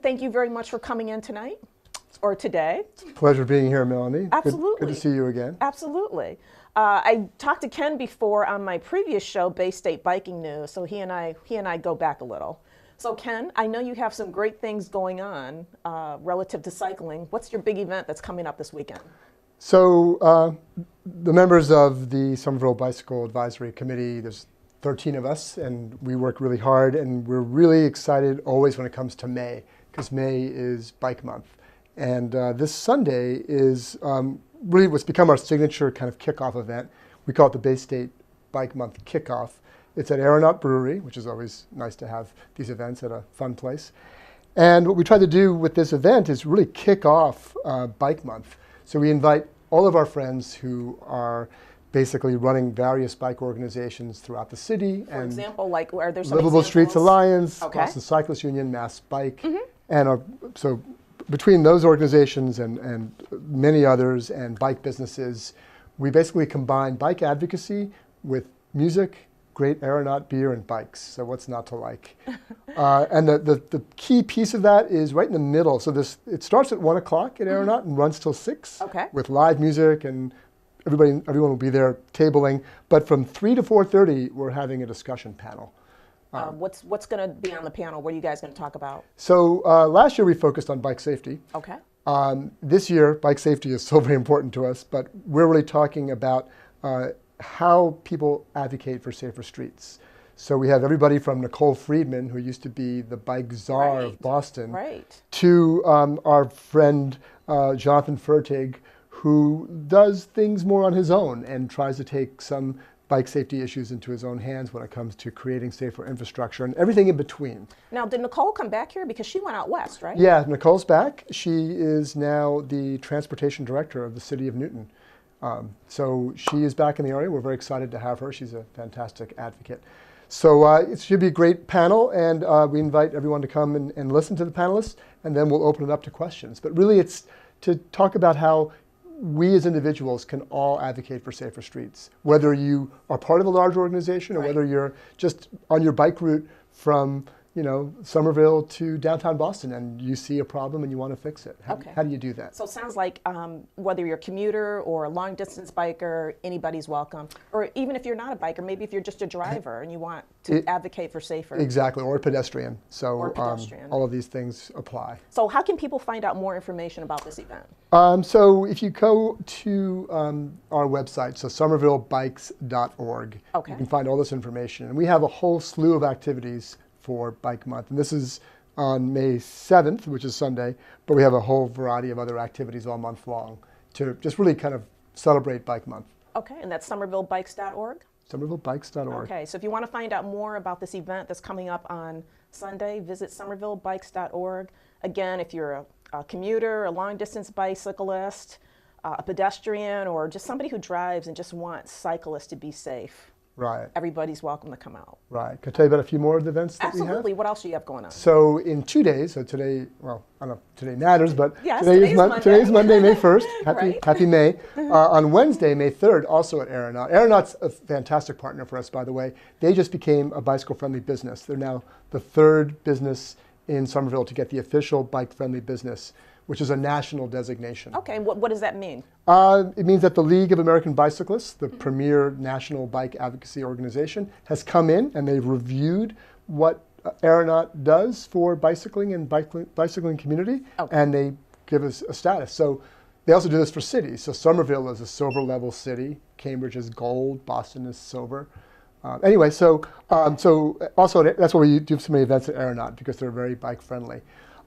Thank you very much for coming in tonight, or today. Pleasure being here, Melanie. Absolutely. Good to see you again. Absolutely. I talked to Ken before on my previous show, Bay State Biking News, so he and I go back a little. So Ken, I know you have some great things going on relative to cycling. What's your big event that's coming up this weekend? So the members of the Somerville Bicycle Advisory Committee, there's 13 of us, and we work really hard, and we're really excited always when it comes to May, because May is Bike Month. And this Sunday is really what's become our signature kind of kickoff event. We call it the Bay State Bike Month Kickoff. It's at Aeronaut Brewery, which is always nice to have these events at a fun place. And what we try to do with this event is really kick off Bike Month. So we invite all of our friends who are basically running various bike organizations throughout the city. For example, like, are there some Livable examples? Streets Alliance, Okay. Carlson Cyclist Union, Mass Bike. And so between those organizations and many others and bike businesses, we basically combine bike advocacy with music, great aeronaut beer, and bikes. So what's not to like? And the key piece of that is right in the middle. So it starts at 1 o'clock at Aeronaut and runs till 6 with live music, and everyone will be there tabling. But from 3 to 4:30, we're having a discussion panel. What's going to be on the panel? What are you guys going to talk about? So last year we focused on bike safety. Okay. This year, bike safety is so very important to us, but we're really talking about how people advocate for safer streets. So we have everybody from Nicole Friedman, who used to be the bike czar of Boston, to our friend Jonathan Fertig, who does things more on his own and tries to take some bike safety issues into his own hands when it comes to creating safer infrastructure and everything in between. Now, did Nicole come back here? Because she went out west, right? Yeah, Nicole's back. She is now the transportation director of the city of Newton. So she is back in the area. We're very excited to have her. She's a fantastic advocate. So it should be a great panel, and we invite everyone to come and listen to the panelists, and then we'll open it up to questions. But really it's to talk about how we as individuals can all advocate for safer streets, whether you are part of a large organization or whether you're just on your bike route from Somerville to downtown Boston and you see a problem and you want to fix it. How do you do that? So it sounds like whether you're a commuter or a long distance biker, anybody's welcome. Or even if you're not a biker, maybe if you're just a driver and you want to advocate for safer. Exactly, or a pedestrian. So all of these things apply. So how can people find out more information about this event? So if you go to our website, so somervillebikes.org, you can find all this information. And we have a whole slew of activities for Bike Month. And this is on May 7th, which is Sunday, but we have a whole variety of other activities all month long to just really kind of celebrate Bike Month. Okay, and that's somervillebikes.org? Somervillebikes.org. Okay, so if you want to find out more about this event that's coming up on Sunday, visit somervillebikes.org. Again, if you're a commuter, a long distance bicyclist, a pedestrian, or just somebody who drives and just wants cyclists to be safe, everybody's welcome to come out. Right. Can I tell you about a few more of the events that we have? Absolutely. What else do you have going on? So in 2 days, so today, well, I don't know if today matters, but today's Monday, May 1st. Happy May. On Wednesday, May 3rd, also at Aeronaut. Aeronaut's a fantastic partner for us, by the way. They just became a bicycle-friendly business. They're now the third business in Somerville to get the official bike-friendly business, which is a national designation. Okay, and what does that mean? It means that the League of American Bicyclists, the premier national bike advocacy organization, has come in and they've reviewed what Aeronaut does for bicycling and bicycling community, and they give us a status. So they also do this for cities. So Somerville is a silver level city, Cambridge is gold, Boston is silver. Anyway, so also that's why we do so many events at Aeronaut, because they're very bike friendly.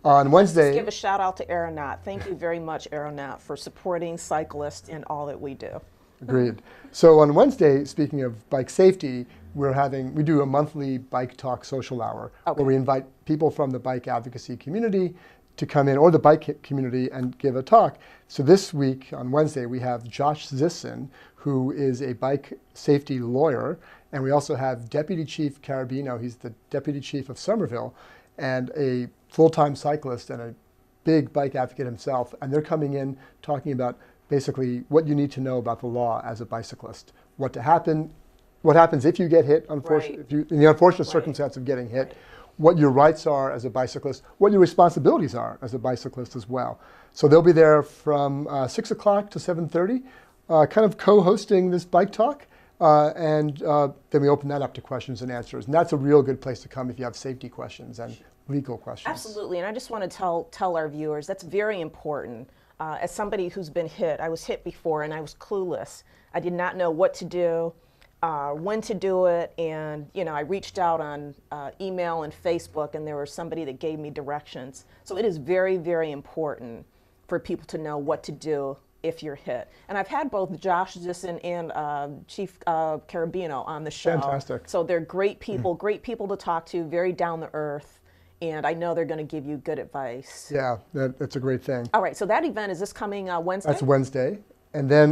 On Wednesday, let's give a shout out to Aeronaut. Thank you very much, Aeronaut, for supporting cyclists in all that we do. Agreed. So on Wednesday, speaking of bike safety, we do a monthly bike talk social hour where we invite people from the bike advocacy community to come in, or the bike community, and give a talk. So this week, on Wednesday, we have Josh Zisson, who is a bike safety lawyer, and we also have Deputy Chief Carabino. He's the Deputy Chief of Somerville, and a full-time cyclist and a big bike advocate himself. And they're coming in talking about basically what you need to know about the law as a bicyclist, what happens if you get hit, Right. in the unfortunate Right. circumstance of getting hit, what your rights are as a bicyclist, what your responsibilities are as a bicyclist as well. So they'll be there from 6 o'clock to 7:30, kind of co-hosting this bike talk. And then we open that up to questions and answers. And that's a real good place to come if you have safety questions and legal questions. Absolutely, and I just want to tell our viewers that's very important. As somebody who's been hit, I was hit before and I was clueless. I did not know what to do, when to do it, and I reached out on email and Facebook, and there was somebody that gave me directions. So it is very, very important for people to know what to do if you're hit. And I've had both Josh Zisson and Chief Carabino on the show. Fantastic. So they're great people to talk to, very down to earth, and I know they're going to give you good advice. Yeah, that's a great thing. All right, so that event, is this coming Wednesday? That's Wednesday. And then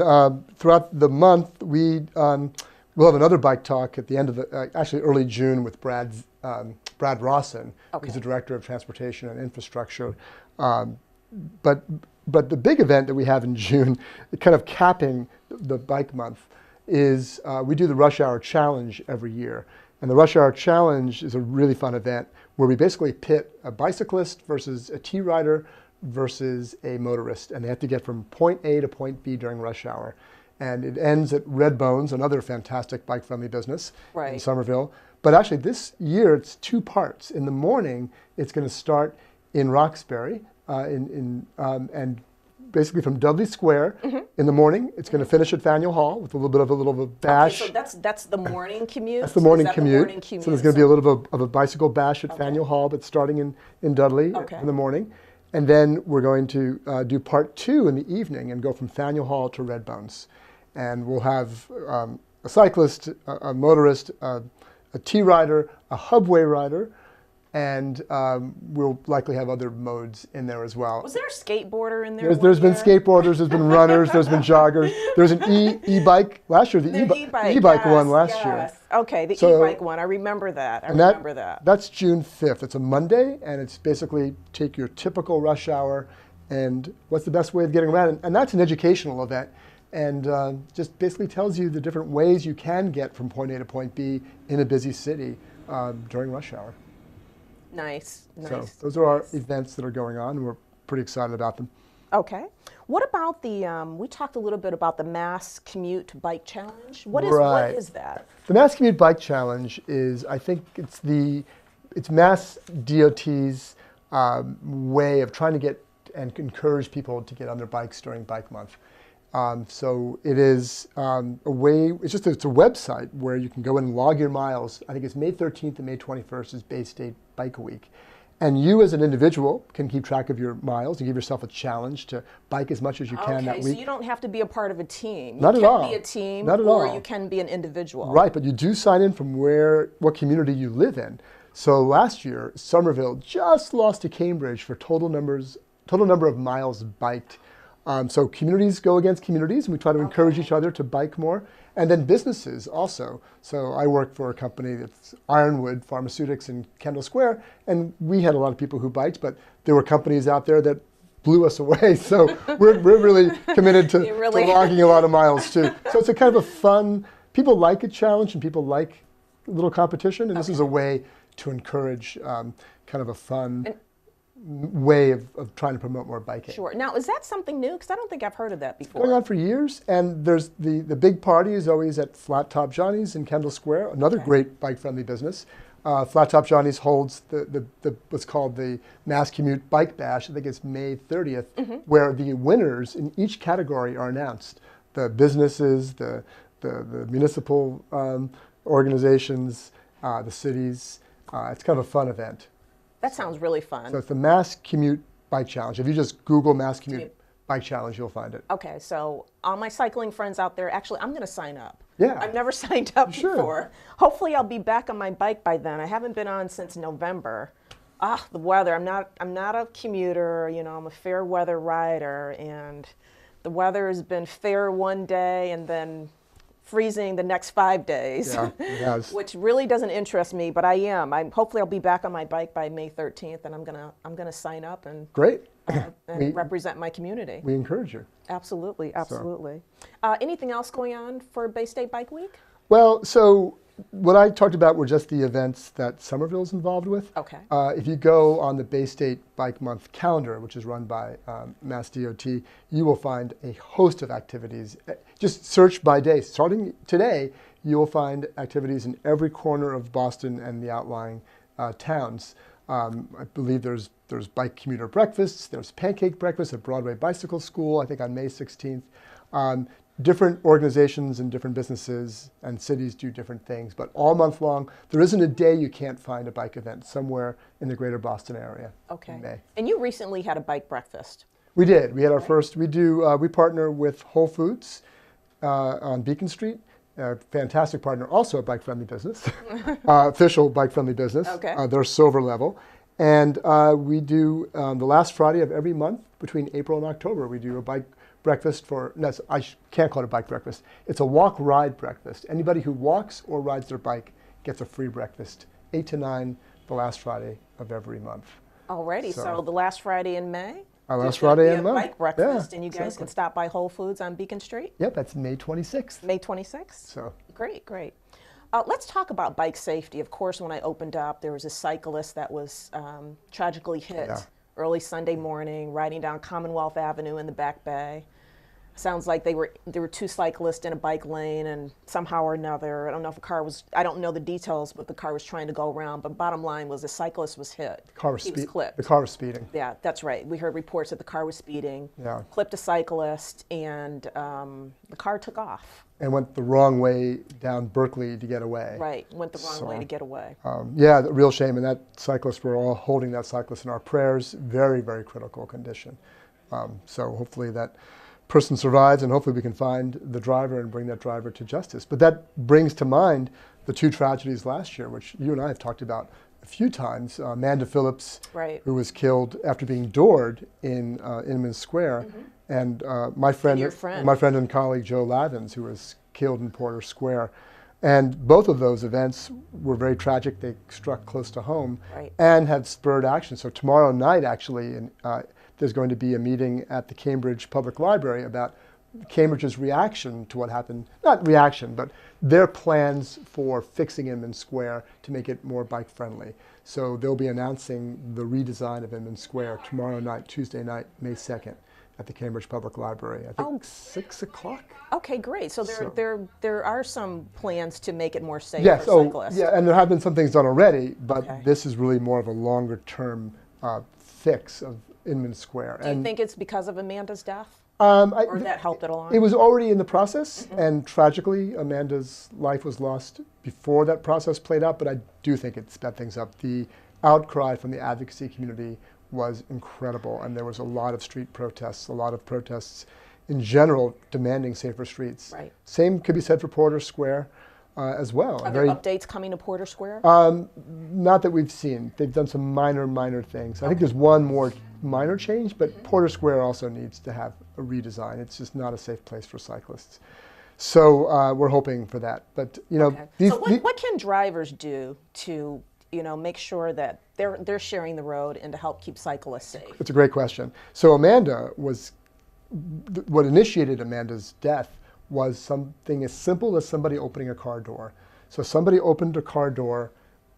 throughout the month, we'll have another bike talk at the end of actually early June with Brad Rawson, who's the Director of Transportation and Infrastructure. But the big event that we have in June, kind of capping the bike month, is we do the Rush Hour Challenge every year. And the Rush Hour Challenge is a really fun event where we basically pit a bicyclist versus a T-rider versus a motorist. And they have to get from point A to point B during rush hour. And it ends at Red Bones, another fantastic bike-friendly business in Somerville. But actually this year it's two parts. In the morning, it's going to start in Roxbury, and basically from Dudley Square in the morning. It's going to finish at Faneuil Hall with a little bit of a bash. Okay, so that's the morning commute? That's the morning Is that commute. The morning commute? So there's going to be a little bit of a bicycle bash at Faneuil Hall, but starting in Dudley in the morning. And then we're going to do part 2 in the evening and go from Faneuil Hall to Red Bones. And we'll have a cyclist, a motorist, a T-rider, a hubway rider, and we'll likely have other modes in there as well. Was there a skateboarder in there? There's been skateboarders, there's been runners, there's been joggers. There's an e-bike last year, the e-bike one last year. Okay, the e-bike one, I remember that. That's June 5th. It's a Monday, and it's basically take your typical rush hour and what's the best way of getting around. And that's an educational event, and just basically tells you the different ways you can get from point A to point B in a busy city during rush hour. Nice. So those are our events that are going on, and we're pretty excited about them. Okay. What about we talked a little bit about the Mass Commute Bike Challenge. What is that? The Mass Commute Bike Challenge is, I think it's Mass DOT's way of trying to get and encourage people to get on their bikes during Bike Month. So it is a way, it's a website where you can go and log your miles. I think it's May 13th and May 21st is Bay State Bike Week. And you as an individual can keep track of your miles and give yourself a challenge to bike as much as you can that week. Okay, so you don't have to be a part of a team. Not at all. You can be a team, Not at or all. you can be an individual. Right, but you do sign in from what community you live in. So last year, Somerville just lost to Cambridge for total number of miles biked. So communities go against communities, and we try to encourage each other to bike more. And then businesses also. So I work for a company that's Ironwood Pharmaceutics in Kendall Square, and we had a lot of people who biked, but there were companies out there that blew us away. So we're really committed to logging a lot of miles too. So it's a kind of a fun, people like a challenge and people like a little competition, and this is a way to encourage kind of a fun way of trying to promote more biking. Sure. Now, is that something new? Because I don't think I've heard of that before. It's going on for years, and there's the big party is always at Flat Top Johnny's in Kendall Square, another great bike-friendly business. Flat Top Johnny's holds the what's called the Mass Commute Bike Bash. I think it's May 30th, where the winners in each category are announced. The businesses, the municipal organizations, the cities. It's kind of a fun event. That sounds really fun. So it's the Mass Commute Bike Challenge. If you just Google Mass Commute Bike Challenge, you'll find it. Okay, so all my cycling friends out there, actually, I'm going to sign up. Yeah. I've never signed up before. Hopefully I'll be back on my bike by then. I haven't been on since November. The weather. I'm not a commuter. You know, I'm a fair weather rider, and the weather has been fair one day and then freezing the next 5 days, Yeah, it has. which really doesn't interest me. But I am. Hopefully I'll be back on my bike by May 13th, and I'm gonna sign up and Great. and represent my community. We encourage you. Absolutely, absolutely. Anything else going on for Bay State Bike Week? Well, so what I talked about were just the events that Somerville's involved with. Okay. If you go on the Bay State Bike Month calendar, which is run by Mass DOT, you will find a host of activities. Just search by day. Starting today, you will find activities in every corner of Boston and the outlying towns. I believe there's bike commuter breakfasts, there's pancake breakfast at Broadway Bicycle School, I think on May 16th. Different organizations and different businesses and cities do different things, but all month long, there isn't a day you can't find a bike event somewhere in the greater Boston area. Okay. In May. And you recently had a bike breakfast. We did. We had our first. We partner with Whole Foods on Beacon Street. A fantastic partner, also a bike-friendly business, official bike-friendly business. Okay. They're silver level. And we do, the last Friday of every month between April and October, we do a bike breakfast can't call it a bike breakfast. It's a walk-ride breakfast. Anybody who walks or rides their bike gets a free breakfast, 8 to 9, the last Friday of every month. Alrighty, so the last Friday in May? Last Friday in May. Bike breakfast, and you guys exactly. can stop by Whole Foods on Beacon Street? Yep, that's May 26th. May 26th? So. Great, great. Let's talk about bike safety. Of course, when I opened up, there was a cyclist that was tragically hit early Sunday morning, riding down Commonwealth Avenue in the Back Bay. Sounds like there were two cyclists in a bike lane, and somehow or another, I don't know if I don't know the details, but the car was trying to go around. But bottom line was the cyclist was hit. The car was clipped. The car was speeding. Yeah, that's right. We heard reports that the car was speeding, clipped a cyclist, and the car took off. And went the wrong way down Berkeley to get away. Right, went the wrong way to get away. Yeah, real shame. And that cyclist, we're all holding that cyclist in our prayers. Very, very critical condition. So hopefully that person survives, and hopefully we can find the driver and bring that driver to justice. But that brings to mind the two tragedies last year, which you and I have talked about a few times. Amanda Phillips, who was killed after being doored in Inman Square, and my friend and colleague Joe Lavins, who was killed in Porter Square. And both of those events were very tragic. They struck close to home and have spurred action. So tomorrow night, actually, there's going to be a meeting at the Cambridge Public Library about Cambridge's reaction to what happened. Not reaction, but their plans for fixing Inman Square to make it more bike friendly. So they'll be announcing the redesign of Inman Square tomorrow night, Tuesday night, May 2nd, at the Cambridge Public Library. I think 6 o'clock. Okay, great. So there are some plans to make it more safe for cyclists. Yeah, and there have been some things done already, but this is really more of a longer term fix of Inman Square. Do you think it's because of Amanda's death? Or that helped it along? It was already in the process, and tragically, Amanda's life was lost before that process played out, but I do think it sped things up. The outcry from the advocacy community was incredible, and there was a lot of street protests, a lot of protests in general demanding safer streets. Right. Same could be said for Porter Square as well. Are there updates coming to Porter Square? Not that we've seen. They've done some minor things. I think there's one more minor change, but Porter Square also needs to have a redesign. It's just not a safe place for cyclists. So we're hoping for that. But you know, so what can drivers do to make sure that they're sharing the road and to help keep cyclists safe? It's a great question. So Amanda what initiated Amanda's death was something as simple as somebody opening a car door. So somebody opened a car door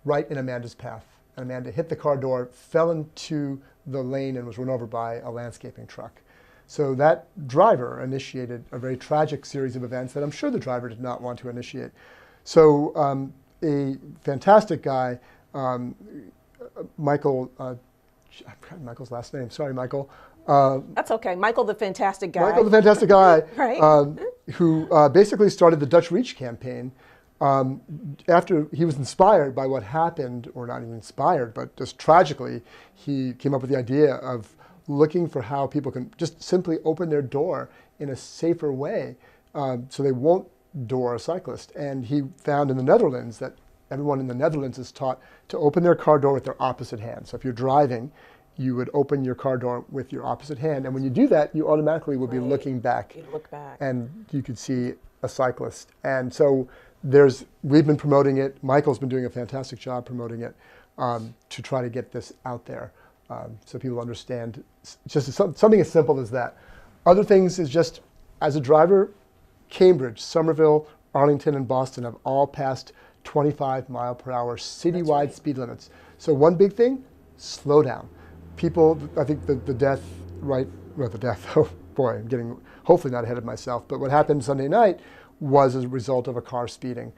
right in Amanda's path. And Amanda hit the car door, fell into the lane, and was run over by a landscaping truck. So that driver initiated a very tragic series of events that I'm sure the driver did not want to initiate. So a fantastic guy, Michael, I forgot Michael's last name. Sorry, Michael. That's okay. Michael the Fantastic Guy. Michael the Fantastic Guy, right. Who basically started the Dutch Reach campaign after he was inspired by what happened, or not even inspired, but just tragically, he came up with the idea of looking for how people can just simply open their door in a safer way so they won't door a cyclist. And he found in the Netherlands that everyone in the Netherlands is taught to open their car door with their opposite hand. So if you're driving, you would open your car door with your opposite hand. And when you do that, you automatically will be looking back. You'd look back. And you could see a cyclist. And so we've been promoting it. Michael's been doing a fantastic job promoting it to try to get this out there so people understand just something as simple as that. Other things is just, as a driver, Cambridge, Somerville, Arlington, and Boston have all passed 25-mile-per-hour citywide speed limits. So one big thing, slow down. People, I think the death, oh boy, I'm getting hopefully not ahead of myself, but what happened Sunday night was as a result of a car speeding.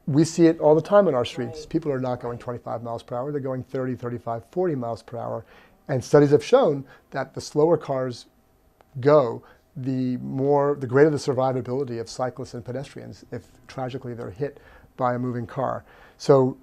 We see it all the time on our streets. Right. People are not going 25 miles per hour, they're going 30, 35, 40 miles per hour. And studies have shown that the slower cars go, the greater the survivability of cyclists and pedestrians if tragically they're hit by a moving car. So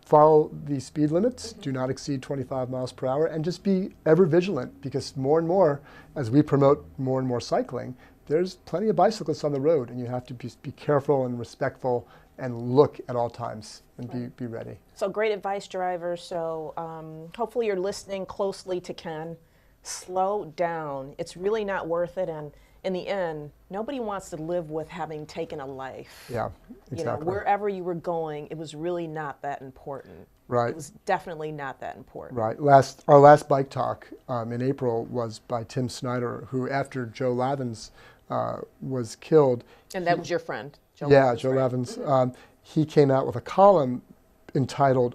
follow the speed limits, do not exceed 25 miles per hour, and just be ever vigilant, because more and more, as we promote more and more cycling, there's plenty of bicyclists on the road, and you have to be careful and respectful and look at all times and be ready. So great advice, drivers. So hopefully you're listening closely to Ken. Slow down. It's really not worth it. And in the end, nobody wants to live with having taken a life. Yeah, exactly. You know, wherever you were going, it was really not that important. Right. It was definitely not that important. Right. Our last bike talk in April was by Tim Snyder, who after Joe Lavins was killed. And that was your friend, Joe Yeah, Lavins, Joe right? Lavins. He came out with a column entitled,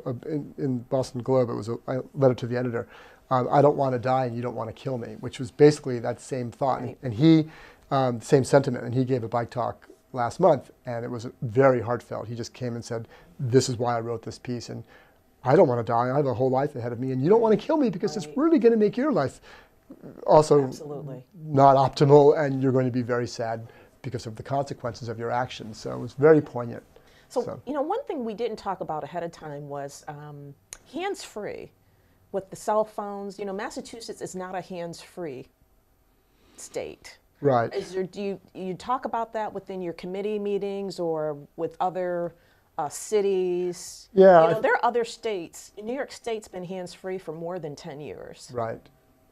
in Boston Globe, it was a letter to the editor, I don't want to die and you don't want to kill me, which was basically that same thought. Right. And he, same sentiment, and he gave a bike talk last month, and it was very heartfelt. He just came and said, this is why I wrote this piece, and I don't want to die, I have a whole life ahead of me, and you don't want to kill me because it's really going to make your life also not optimal, and you're going to be very sad because of the consequences of your actions. So it was very poignant. So, you know, one thing we didn't talk about ahead of time was hands-free with the cell phones. You know, Massachusetts is not a hands-free state. Right. Do you talk about that within your committee meetings or with other cities? Yeah. You know, there are other states. New York State's been hands-free for more than 10 years. Right.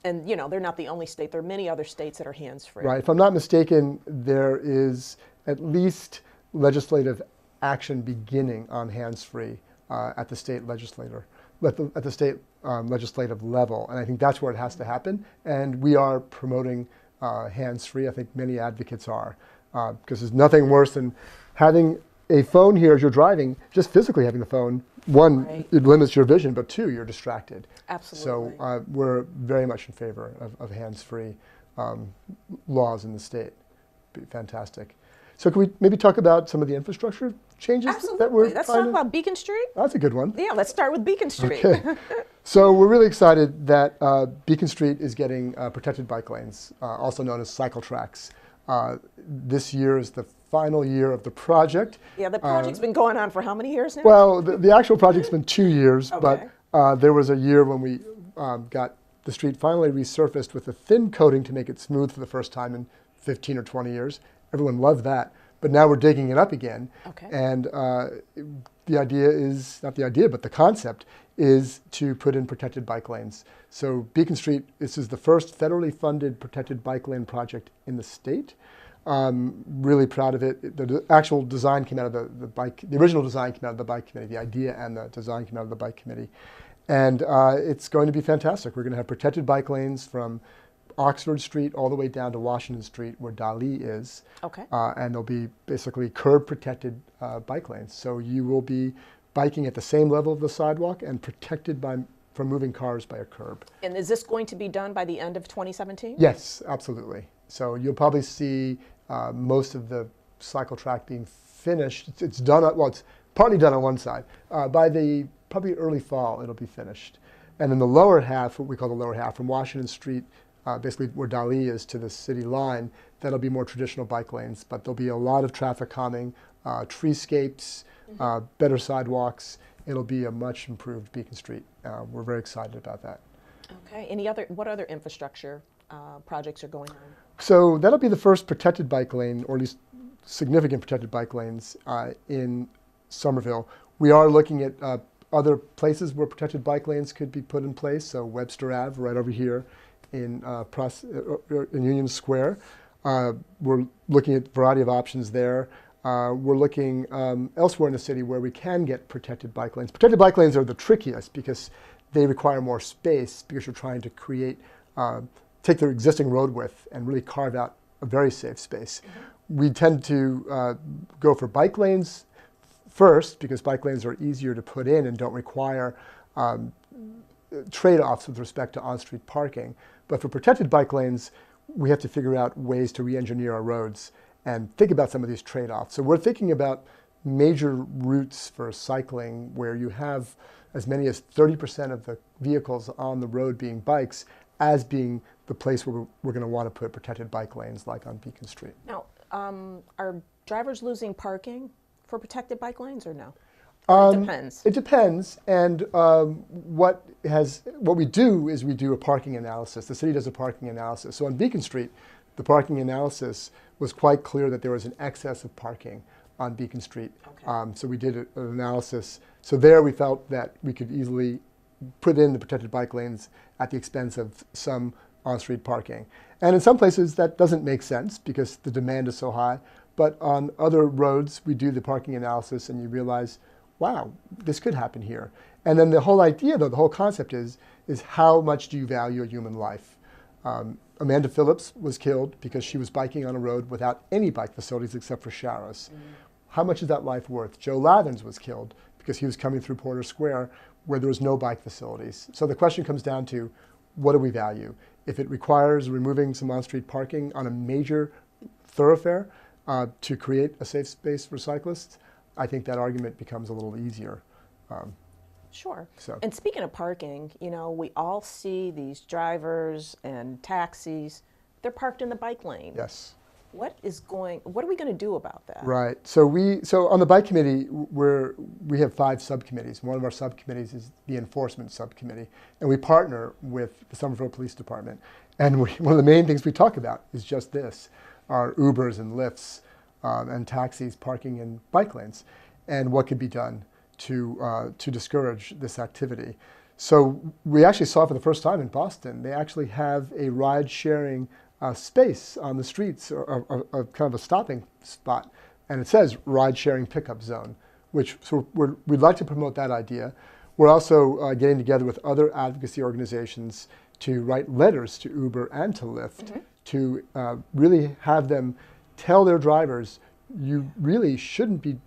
And, you know, they're not the only state. There are many other states that are hands-free. Right. If I'm not mistaken, there is at least legislative action beginning on hands-free at the state legislative level, and I think that's where it has to happen. And we are promoting hands-free. I think many advocates are, because there's nothing worse than having a phone here as you're driving. Just physically having the phone, one, it limits your vision, but two, you're distracted. Absolutely. So we're very much in favor of hands-free laws in the state. Be fantastic. So can we maybe talk about some of the infrastructure changes that we're Let's talk about Beacon Street. That's a good one. Yeah, let's start with Beacon Street. Okay. So we're really excited that Beacon Street is getting protected bike lanes, also known as cycle tracks. This year is the final year of the project. Yeah, the project's been going on for how many years now? Well, the actual project's been 2 years, Okay. but there was a year when we got the street finally resurfaced with a thin coating to make it smooth for the first time in 15 or 20 years. Everyone loved that. But now we're digging it up again. Okay. And the idea is, not the idea, but the concept is to put in protected bike lanes. So Beacon Street, this is the first federally funded protected bike lane project in the state. Really proud of it. The actual design came out of the original design came out of the bike committee. The idea and the design came out of the bike committee. And it's going to be fantastic. We're going to have protected bike lanes from Oxford Street all the way down to Washington Street where Dali is. Okay. And there'll be basically curb protected bike lanes. So you will be biking at the same level of the sidewalk and protected from moving cars by a curb. And is this going to be done by the end of 2017? Yes, absolutely. So you'll probably see most of the cycle track being finished. It's done, well, it's partly done on one side. By the probably early fall, it'll be finished. And then the lower half, what we call the lower half, from Washington Street, basically where Dali is to the city line, that'll be more traditional bike lanes, but there'll be a lot of traffic calming, treescapes, better sidewalks. It'll be a much improved Beacon Street. We're very excited about that. Okay. What other infrastructure projects are going on? So that'll be the first protected bike lane, or at least significant protected bike lanes in Somerville. We are looking at other places where protected bike lanes could be put in place. So Webster Ave, right over here in Union Square. We're looking at a variety of options there. We're looking elsewhere in the city where we can get protected bike lanes. Protected bike lanes are the trickiest because they require more space because you're trying to create, take their existing road width and really carve out a very safe space. Mm-hmm. We tend to go for bike lanes first because bike lanes are easier to put in and don't require trade-offs with respect to on-street parking. But for protected bike lanes, we have to figure out ways to re-engineer our roads and think about some of these trade-offs. So we're thinking about major routes for cycling where you have as many as 30% of the vehicles on the road being bikes as being the place where we're going to want to put protected bike lanes like on Beacon Street. Now, are drivers losing parking for protected bike lanes or no? Or it depends. It depends, and what we do is we do a parking analysis. The city does a parking analysis. So on Beacon Street, the parking analysis was quite clear that there was an excess of parking on Beacon Street. Okay. So we did an analysis. So there we felt that we could easily put in the protected bike lanes at the expense of some on-street parking. And in some places that doesn't make sense because the demand is so high. But on other roads, we do the parking analysis and you realize, wow, this could happen here. And then the whole idea, though, the whole concept is how much do you value a human life? Amanda Phillips was killed because she was biking on a road without any bike facilities except for Sharrows. Mm. How much is that life worth? Joe Lathens was killed because he was coming through Porter Square where there was no bike facilities. So the question comes down to, what do we value? If it requires removing some on-street parking on a major thoroughfare to create a safe space for cyclists, I think that argument becomes a little easier. Sure. So. And speaking of parking, you know, we all see these drivers and taxis, they're parked in the bike lane. Yes. What are we going to do about that? Right. So on the bike committee, we have 5 subcommittees. One of our subcommittees is the enforcement subcommittee, and we partner with the Somerville Police Department. And one of the main things we talk about is just this, our Ubers and Lyfts and taxis parking in bike lanes, and what could be done to discourage this activity. So we actually saw for the first time in Boston, they actually have a ride-sharing space on the streets, or kind of a stopping spot, and it says ride-sharing pickup zone, so we'd like to promote that idea. We're also getting together with other advocacy organizations to write letters to Uber and to Lyft, mm-hmm. to really have them tell their drivers, you really shouldn't be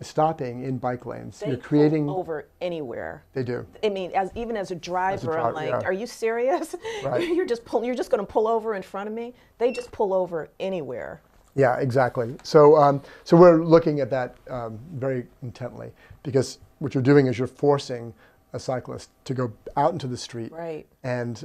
stopping in bike lanes. You're creating pull over anywhere. They do. I mean, even as a driver, I'm like, yeah. Are you serious? Right. You're just going to pull over in front of me? They just pull over anywhere. Yeah, exactly. So we're looking at that very intently because what you're doing is you're forcing a cyclist to go out into the street. Right. And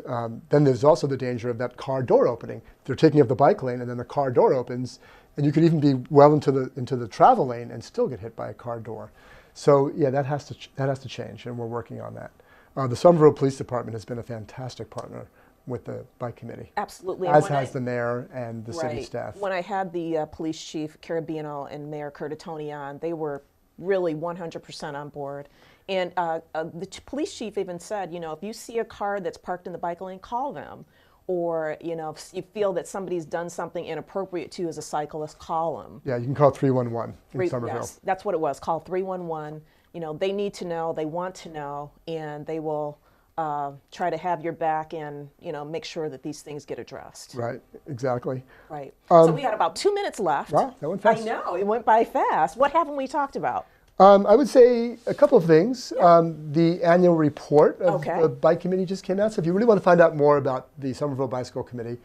then there's also the danger of that car door opening. They're taking up the bike lane and then the car door opens. And you could even be well into the travel lane and still get hit by a car door. So yeah, that has to change, and we're working on that. The Somerville Police Department has been a fantastic partner with the bike committee. Absolutely. As has the mayor and the city staff. When I had the police chief, Carabino, and Mayor Curtatone on, they were really 100% on board. And the police chief even said, you know, if you see a car that's parked in the bike lane, call them. Or, you know, if you feel that somebody's done something inappropriate to you as a cyclist, call them. Yeah, you can call 311 in Somerville. Yes, that's what it was. Call 311. You know, they need to know, they want to know, and they will try to have your back and, you know, make sure that these things get addressed. Right, exactly. Right. So we had about 2 minutes left. Wow, that went fast. I know, it went by fast. What haven't we talked about? I would say a couple of things. Yeah. The annual report of okay. the bike committee just came out. So if you really want to find out more about the Somerville Bicycle Committee,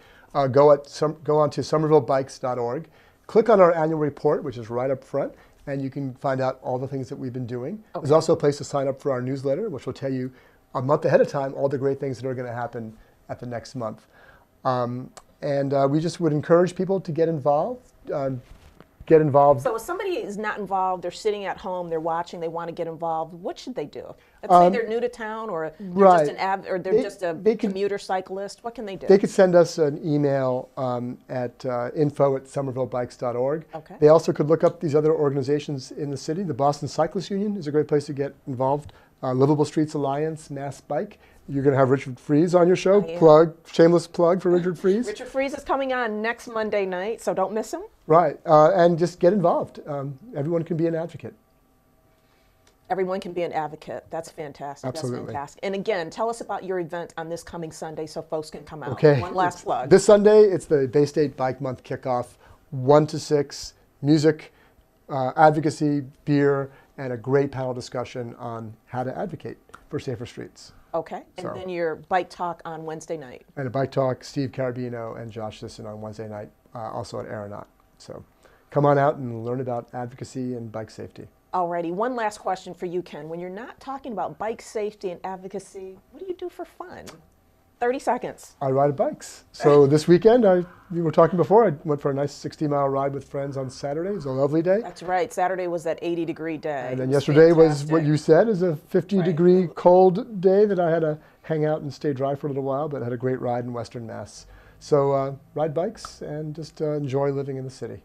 go on to somervillebikes.org. Click on our annual report, which is right up front, and you can find out all the things that we've been doing. Okay. There's also a place to sign up for our newsletter, which will tell you a month ahead of time all the great things that are going to happen at the next month. We just would encourage people to get involved. So if somebody is not involved, they're sitting at home, they're watching, they want to get involved, what should they do? Let's say they're new to town, or they're right. just or they're just a commuter cyclist. What can they do? They could send us an email at info@somervillebikes.org. Okay. They also could look up these other organizations in the city. The Boston Cyclist Union is a great place to get involved. Livable Streets Alliance, Mass Bike. You're going to have Richard Fries on your show. Shameless plug for Richard Fries. Richard Fries is coming on next Monday night, so don't miss him. Right, and just get involved. Everyone can be an advocate. Everyone can be an advocate. That's fantastic. Absolutely. That's fantastic. And again, tell us about your event on this coming Sunday so folks can come out. Okay. One last plug. This Sunday, it's the Bay State Bike Month kickoff, 1 to 6, music, advocacy, beer, and a great panel discussion on how to advocate for safer streets. Okay. And then your bike talk on Wednesday night. And a bike talk, Steve Carabino and Josh Sisson on Wednesday night, also at Aeronaut. So come on out and learn about advocacy and bike safety. Alrighty, one last question for you, Ken. When you're not talking about bike safety and advocacy, what do you do for fun? 30 seconds. I ride bikes. So this weekend, we were talking before, I went for a nice 60-mile ride with friends on Saturday. It was a lovely day. That's right. Saturday was that 80-degree day. And then yesterday was what you said, is a 50-degree cold day that I had to hang out and stay dry for a little while, but had a great ride in Western Mass. So ride bikes and just enjoy living in the city.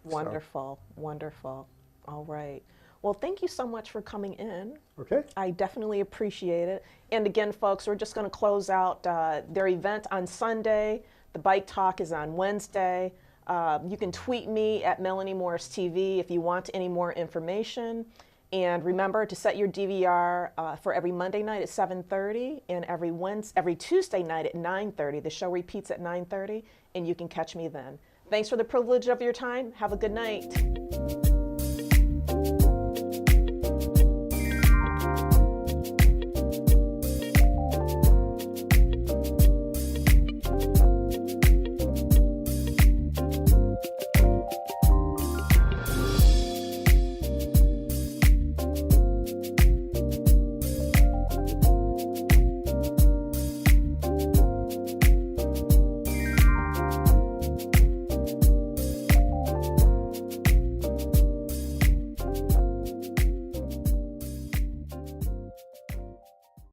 Wonderful, wonderful. All right. Well, thank you so much for coming in. Okay. I definitely appreciate it. And again, folks, we're just going to close out their event on Sunday. The bike talk is on Wednesday. You can tweet me at Melanie Morris TV if you want any more information. And remember to set your DVR for every Monday night at 7:30 and every Tuesday night at 9:30. The show repeats at 9:30, and you can catch me then. Thanks for the privilege of your time. Have a good night.